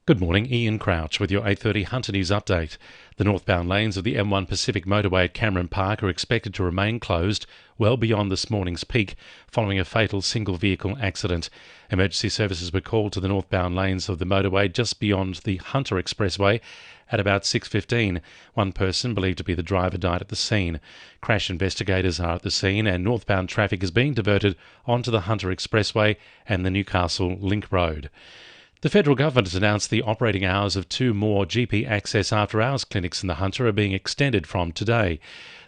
Good morning, Ian Crouch with your 8:30 Hunter News update. The northbound lanes of the M1 Pacific motorway at Cameron Park are expected to remain closed well beyond this morning's peak following a fatal single-vehicle accident. Emergency services were called to the northbound lanes of the motorway just beyond the Hunter Expressway at about 6:15. One person, believed to be the driver, died at the scene. Crash investigators are at the scene and northbound traffic is being diverted onto the Hunter Expressway and the Newcastle Link Road. The federal government has announced the operating hours of 2 more GP Access after-hours clinics in the Hunter are being extended from today.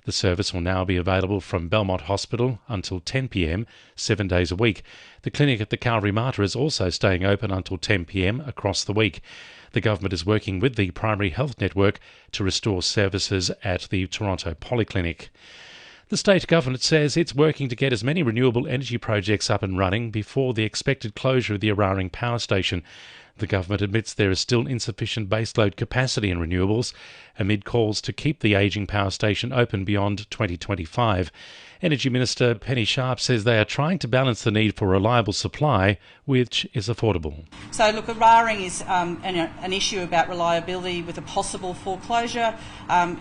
The service will now be available from Belmont Hospital until 10 p.m, 7 days a week. The clinic at the Calvary Mater is also staying open until 10 p.m. across the week. The government is working with the Primary Health Network to restore services at the Toronto Polyclinic. The state government says it's working to get as many renewable energy projects up and running before the expected closure of the Eraring power station. The government admits there is still insufficient baseload capacity in renewables amid calls to keep the ageing power station open beyond 2025. Energy Minister Penny Sharp says they are trying to balance the need for reliable supply, which is affordable. So look, Eraring is an issue about reliability with a possible foreclosure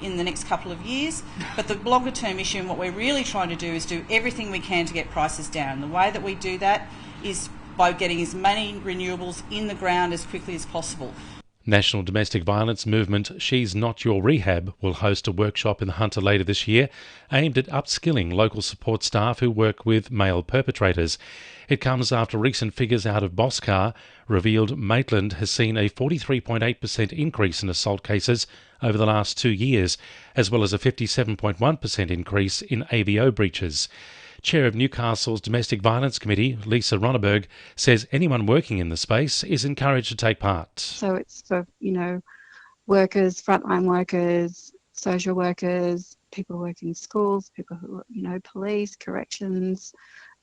in the next couple of years. But the longer term issue and what we're really trying to do is do everything we can to get prices down. The way that we do that is by getting as many renewables in the ground as quickly as possible. National Domestic Violence Movement She's Not Your Rehab will host a workshop in the Hunter later this year aimed at upskilling local support staff who work with male perpetrators. It comes after recent figures out of Boscar revealed Maitland has seen a 43.8% increase in assault cases over the last 2 years, as well as a 57.1% increase in AVO breaches. Chair of Newcastle's Domestic Violence Committee, Lisa Ronneberg, says anyone working in the space is encouraged to take part. So it's for, workers, frontline workers, social workers, people working in schools, people who, police, corrections,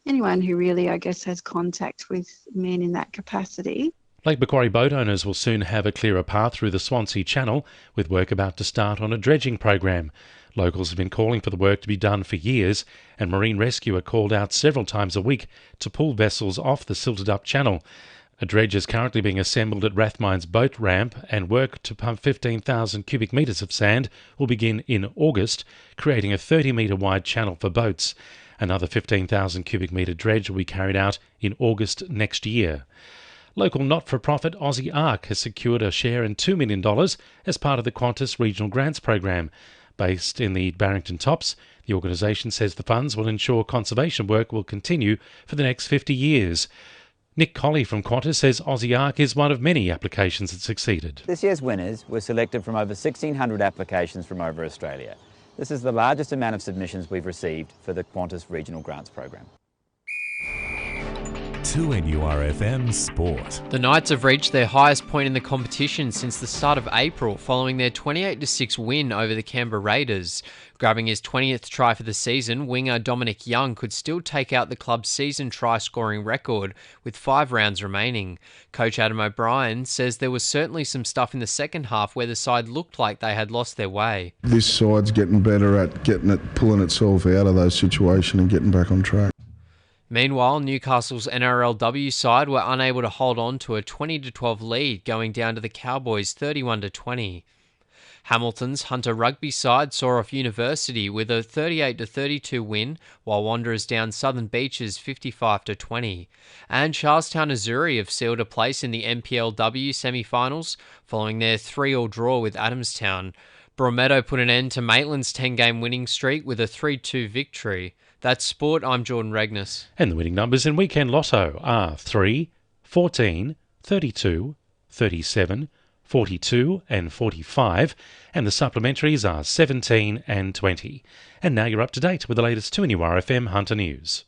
anyone who really, has contact with men in that capacity. Lake Macquarie boat owners will soon have a clearer path through the Swansea Channel, with work about to start on a dredging program. Locals have been calling for the work to be done for years, and Marine Rescue are called out several times a week to pull vessels off the silted-up channel. A dredge is currently being assembled at Rathmines boat ramp, and work to pump 15,000 cubic metres of sand will begin in August, creating a 30-metre wide channel for boats. Another 15,000 cubic metre dredge will be carried out in August next year. Local not-for-profit Aussie Arc has secured a share in $2 million as part of the Qantas Regional Grants Program. Based in the Barrington Tops, the organisation says the funds will ensure conservation work will continue for the next 50 years. Nick Colley from Qantas says Aussie Arc is one of many applications that succeeded. This year's winners were selected from over 1,600 applications from over Australia. This is the largest amount of submissions we've received for the Qantas Regional Grants Program. 2NURFM Sport. The Knights have reached their highest point in the competition since the start of April, following their 28-6 win over the Canberra Raiders. Grabbing his 20th try for the season, winger Dominic Young could still take out the club's season try-scoring record with 5 rounds remaining. Coach Adam O'Brien says there was certainly some stuff in the second half where the side looked like they had lost their way. This side's getting better at pulling itself out of those situations and getting back on track. Meanwhile, Newcastle's NRLW side were unable to hold on to a 20-12 lead, going down to the Cowboys 31-20. Hamilton's Hunter rugby side saw off University with a 38-32 win, while Wanderers down Southern Beaches 55-20. And Charlestown Azzurri have sealed a place in the NPLW semi-finals following their 3-3 draw with Adamstown. Brometto put an end to Maitland's 10-game winning streak with a 3-2 victory. That's sport. I'm Jordan Regnis. And the winning numbers in Weekend Lotto are 3, 14, 32, 37, 42 and 45, and the supplementaries are 17 and 20. And now you're up to date with the latest 2NURFM Hunter News.